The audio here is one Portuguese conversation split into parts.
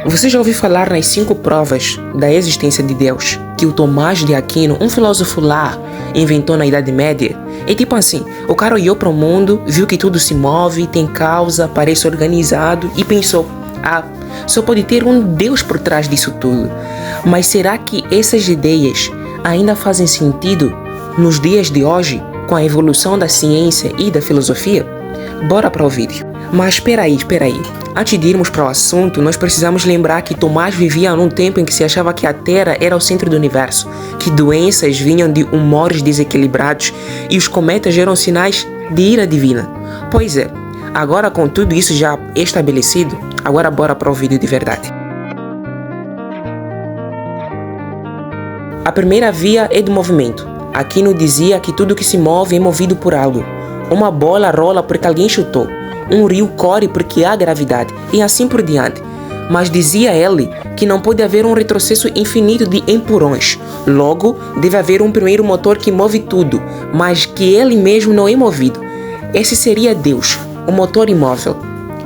Você já ouviu falar nas 5 provas da existência de Deus que o Tomás de Aquino, um filósofo lá, inventou na Idade Média? É tipo assim, o cara olhou para o mundo, viu que tudo se move, tem causa, parece organizado e pensou, só pode ter um Deus por trás disso tudo. Mas será que essas ideias ainda fazem sentido nos dias de hoje, com a evolução da ciência e da filosofia? Bora para o vídeo. Mas espera aí. Antes de irmos para o assunto, nós precisamos lembrar que Tomás vivia num tempo em que se achava que a Terra era o centro do universo, que doenças vinham de humores desequilibrados e os cometas eram sinais de ira divina. Pois é, agora com tudo isso já estabelecido, agora bora para o vídeo de verdade. A primeira via é do movimento. Aquino dizia que tudo que se move é movido por algo. Uma bola rola porque alguém chutou. Um rio corre porque há gravidade, e assim por diante. Mas dizia ele que não pode haver um retrocesso infinito de empurrões. Logo, deve haver um primeiro motor que move tudo, mas que ele mesmo não é movido. Esse seria Deus, o motor imóvel.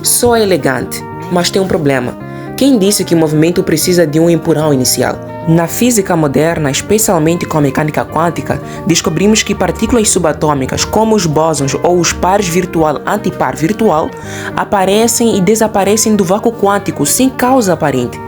Só é elegante, mas tem um problema. Quem disse que o movimento precisa de um empurrão inicial? Na física moderna, especialmente com a mecânica quântica, descobrimos que partículas subatômicas, como os bósons ou os pares virtual-antipar virtual, aparecem e desaparecem do vácuo quântico sem causa aparente.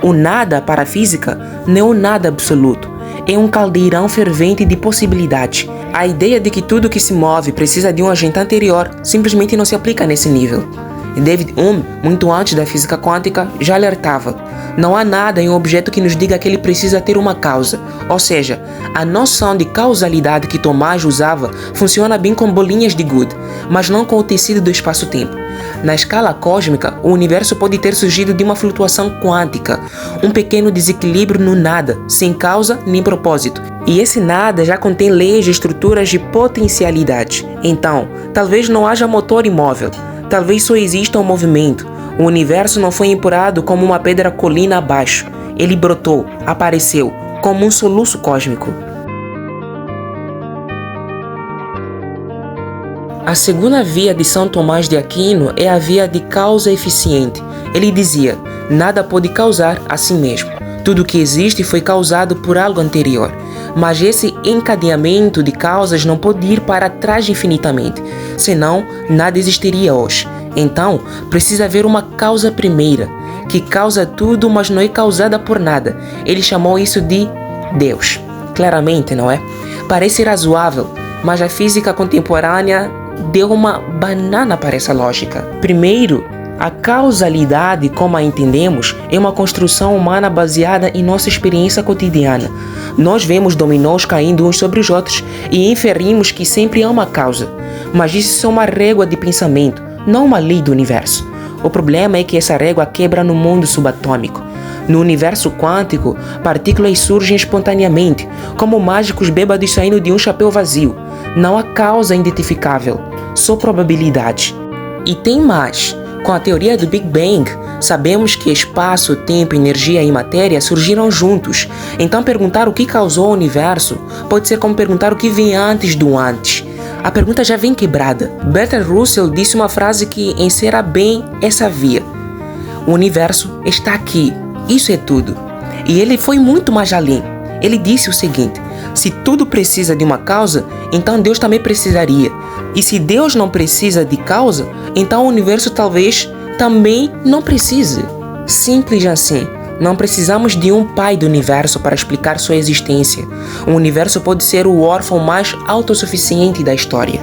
O nada para a física não é um nada absoluto, é um caldeirão fervente de possibilidades. A ideia de que tudo que se move precisa de um agente anterior simplesmente não se aplica nesse nível. David Hume, muito antes da física quântica, já alertava: não há nada em um objeto que nos diga que ele precisa ter uma causa. Ou seja, a noção de causalidade que Tomás usava funciona bem com bolinhas de gude, mas não com o tecido do espaço-tempo. Na escala cósmica, o universo pode ter surgido de uma flutuação quântica, um pequeno desequilíbrio no nada, sem causa nem propósito. E esse nada já contém leis e estruturas de potencialidade. Então, talvez não haja motor imóvel. Talvez só exista um movimento. O universo não foi empurrado como uma pedra colina abaixo. Ele brotou, apareceu, como um soluço cósmico. A segunda via de São Tomás de Aquino é a via de causa eficiente. Ele dizia: nada pode causar a si mesmo. Tudo que existe foi causado por algo anterior. Mas esse encadeamento de causas não pode ir para trás infinitamente, senão nada existiria hoje. Então, precisa haver uma causa primeira, que causa tudo, mas não é causada por nada. Ele chamou isso de Deus. Claramente, não é? Parece razoável, mas a física contemporânea deu uma banana para essa lógica. Primeiro, a causalidade, como a entendemos, é uma construção humana baseada em nossa experiência cotidiana. Nós vemos dominós caindo uns sobre os outros e inferimos que sempre há uma causa. Mas isso é uma régua de pensamento, não uma lei do universo. O problema é que essa régua quebra no mundo subatômico. No universo quântico, partículas surgem espontaneamente, como mágicos bêbados saindo de um chapéu vazio. Não há causa identificável, só probabilidade. E tem mais. Com a teoria do Big Bang, sabemos que espaço, tempo, energia e matéria surgiram juntos. Então perguntar o que causou o universo pode ser como perguntar o que vem antes do antes. A pergunta já vem quebrada. Bertrand Russell disse uma frase que encerra bem essa via: o universo está aqui, isso é tudo. E ele foi muito mais além. Ele disse o seguinte: se tudo precisa de uma causa, então Deus também precisaria. E se Deus não precisa de causa, então o universo talvez também não precise. Simples assim. Não precisamos de um pai do universo para explicar sua existência. O universo pode ser o órfão mais autossuficiente da história.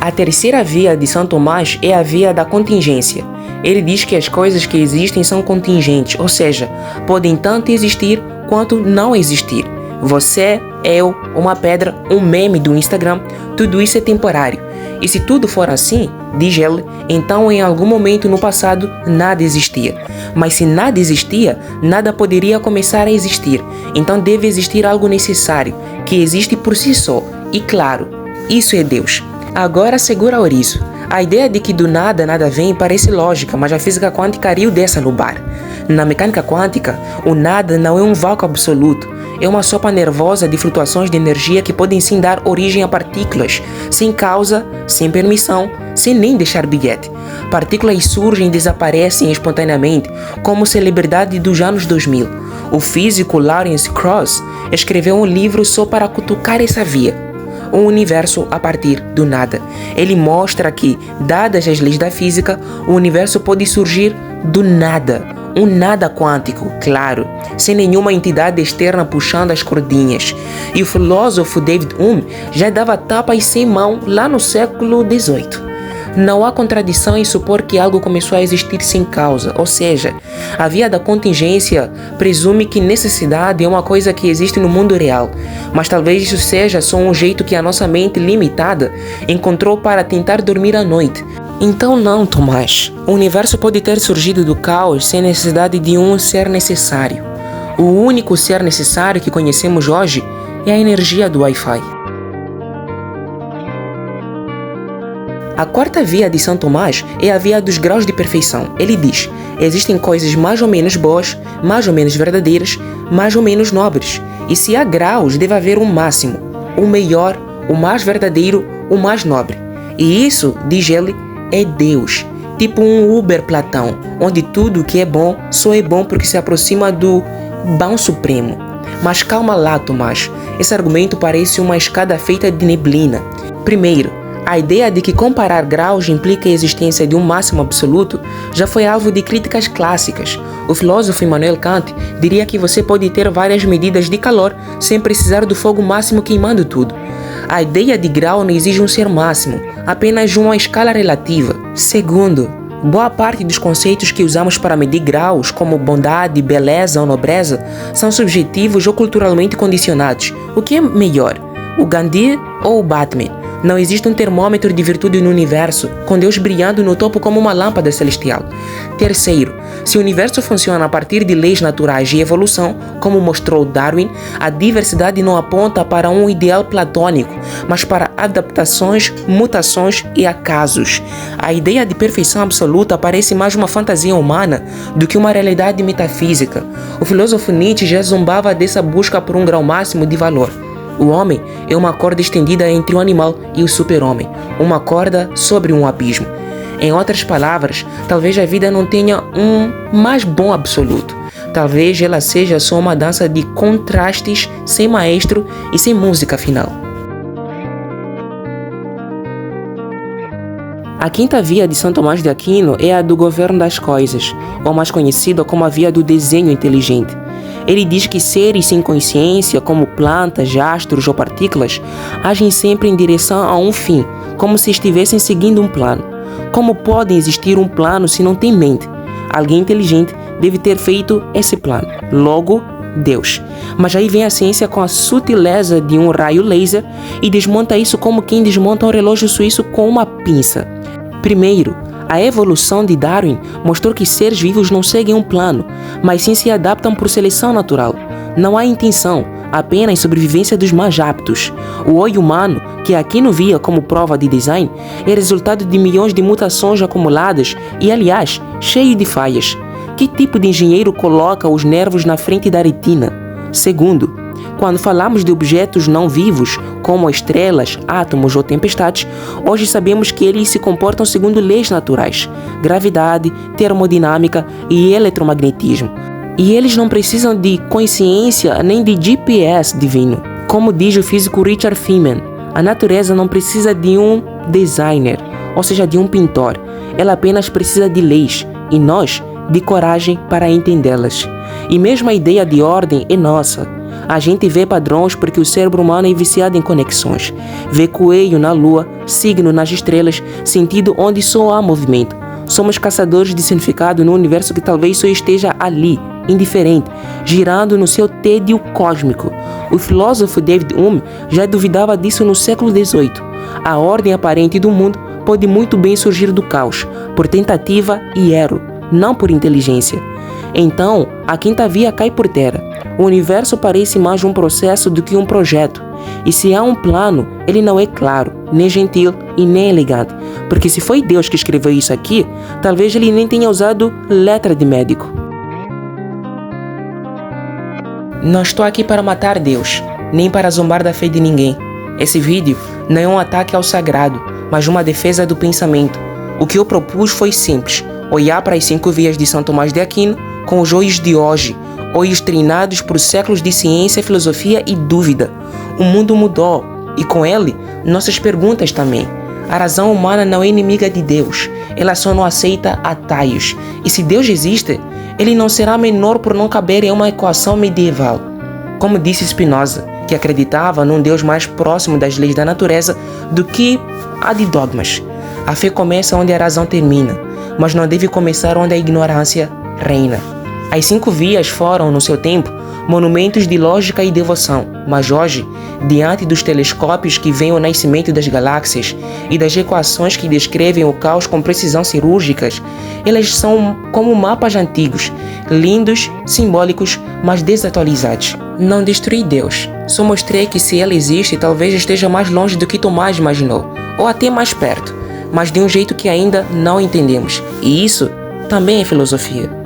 A terceira via de São Tomás é a via da contingência. Ele diz que as coisas que existem são contingentes, ou seja, podem tanto existir quanto não existir. Você, eu, uma pedra, um meme do Instagram, tudo isso é temporário. E se tudo for assim, diz ele, então em algum momento no passado nada existia. Mas se nada existia, nada poderia começar a existir. Então deve existir algo necessário, que existe por si só. E claro, isso é Deus. Agora segura o ouriço. A ideia de que do nada nada vem parece lógica, mas a física quântica riu dessa no bar. Na mecânica quântica, o nada não é um vácuo absoluto. é uma sopa nervosa de flutuações de energia que podem sim dar origem a partículas, sem causa, sem permissão, sem nem deixar bilhete. Partículas surgem e desaparecem espontaneamente, como celebridade dos anos 2000. O físico Lawrence Krauss escreveu um livro só para cutucar essa via. Um universo a partir do nada. Ele mostra que, dadas as leis da física, o universo pode surgir do nada. Um nada quântico, claro, sem nenhuma entidade externa puxando as cordinhas. E o filósofo David Hume já dava tapas sem mão lá no século XVIII. Não há contradição em supor que algo começou a existir sem causa, ou seja, a via da contingência presume que necessidade é uma coisa que existe no mundo real, mas talvez isso seja só um jeito que a nossa mente limitada encontrou para tentar dormir à noite. Então não, Tomás, o universo pode ter surgido do caos sem necessidade de um ser necessário. O único ser necessário que conhecemos hoje é a energia do Wi-Fi. A quarta via de São Tomás é a via dos graus de perfeição. Ele diz: existem coisas mais ou menos boas, mais ou menos verdadeiras, mais ou menos nobres. E se há graus, deve haver um máximo, o melhor, o mais verdadeiro, o mais nobre. E isso, diz ele, é Deus. Tipo um Uber Platão, onde tudo que é bom só é bom porque se aproxima do bom supremo. Mas calma lá, Tomás. Esse argumento parece uma escada feita de neblina. Primeiro, a ideia de que comparar graus implica a existência de um máximo absoluto já foi alvo de críticas clássicas. O filósofo Immanuel Kant diria que você pode ter várias medidas de calor sem precisar do fogo máximo queimando tudo. A ideia de grau não exige um ser máximo, apenas uma escala relativa. Segundo, boa parte dos conceitos que usamos para medir graus, como bondade, beleza ou nobreza, são subjetivos ou culturalmente condicionados. O que é melhor, o Gandhi ou o Batman? Não existe um termômetro de virtude no universo, com Deus brilhando no topo como uma lâmpada celestial. Terceiro, se o universo funciona a partir de leis naturais de evolução, como mostrou Darwin, a diversidade não aponta para um ideal platônico, mas para adaptações, mutações e acasos. A ideia de perfeição absoluta parece mais uma fantasia humana do que uma realidade metafísica. O filósofo Nietzsche já zombava dessa busca por um grau máximo de valor. O homem é uma corda estendida entre o animal e o super-homem, uma corda sobre um abismo. Em outras palavras, talvez a vida não tenha um mais bom absoluto. Talvez ela seja só uma dança de contrastes sem maestro e sem música final. A quinta via de São Tomás de Aquino é a do governo das coisas, ou mais conhecida como a via do desenho inteligente. Ele diz que seres sem consciência, como plantas, astros ou partículas, agem sempre em direção a um fim, como se estivessem seguindo um plano. Como pode existir um plano se não tem mente? Alguém inteligente deve ter feito esse plano. Logo, Deus. Mas aí vem a ciência com a sutileza de um raio laser e desmonta isso como quem desmonta um relógio suíço com uma pinça. Primeiro, a evolução de Darwin mostrou que seres vivos não seguem um plano, mas sim se adaptam por seleção natural. Não há intenção, apenas sobrevivência dos mais aptos. O olho humano, que Aquino via como prova de design, é resultado de milhões de mutações acumuladas e, aliás, cheio de falhas. Que tipo de engenheiro coloca os nervos na frente da retina? Segundo, quando falamos de objetos não vivos, como estrelas, átomos ou tempestades, hoje sabemos que eles se comportam segundo leis naturais, gravidade, termodinâmica e eletromagnetismo. E eles não precisam de consciência nem de GPS divino. Como diz o físico Richard Feynman, a natureza não precisa de um designer, ou seja, de um pintor. Ela apenas precisa de leis, e nós, de coragem para entendê-las. E mesmo a ideia de ordem é nossa. A gente vê padrões porque o cérebro humano é viciado em conexões. Vê coelho na lua, signo nas estrelas, sentido onde só há movimento. Somos caçadores de significado no universo que talvez só esteja ali, indiferente, girando no seu tédio cósmico. O filósofo David Hume já duvidava disso no século XVIII. A ordem aparente do mundo pode muito bem surgir do caos, por tentativa e erro, não por inteligência. Então, a quinta via cai por terra. O universo parece mais um processo do que um projeto. E se há um plano, ele não é claro, nem gentil e nem elegante. Porque se foi Deus que escreveu isso aqui, talvez ele nem tenha usado letra de médico. Não estou aqui para matar Deus, nem para zombar da fé de ninguém. Esse vídeo não é um ataque ao sagrado, mas uma defesa do pensamento. O que eu propus foi simples: olhar para as 5 vias de São Tomás de Aquino com os olhos de hoje, olhos treinados por séculos de ciência, filosofia e dúvida. O mundo mudou, e com ele, nossas perguntas também. A razão humana não é inimiga de Deus, ela só não aceita atalhos. E se Deus existe, ele não será menor por não caber em uma equação medieval. Como disse Spinoza, que acreditava num Deus mais próximo das leis da natureza do que a de dogmas. A fé começa onde a razão termina, mas não deve começar onde a ignorância reina. As 5 vias foram, no seu tempo, monumentos de lógica e devoção, mas hoje, diante dos telescópios que veem o nascimento das galáxias e das equações que descrevem o caos com precisão cirúrgicas, elas são como mapas antigos, lindos, simbólicos, mas desatualizados. Não destruí Deus, só mostrei que se Ele existe, talvez esteja mais longe do que Tomás imaginou, ou até mais perto, mas de um jeito que ainda não entendemos, e isso também é filosofia.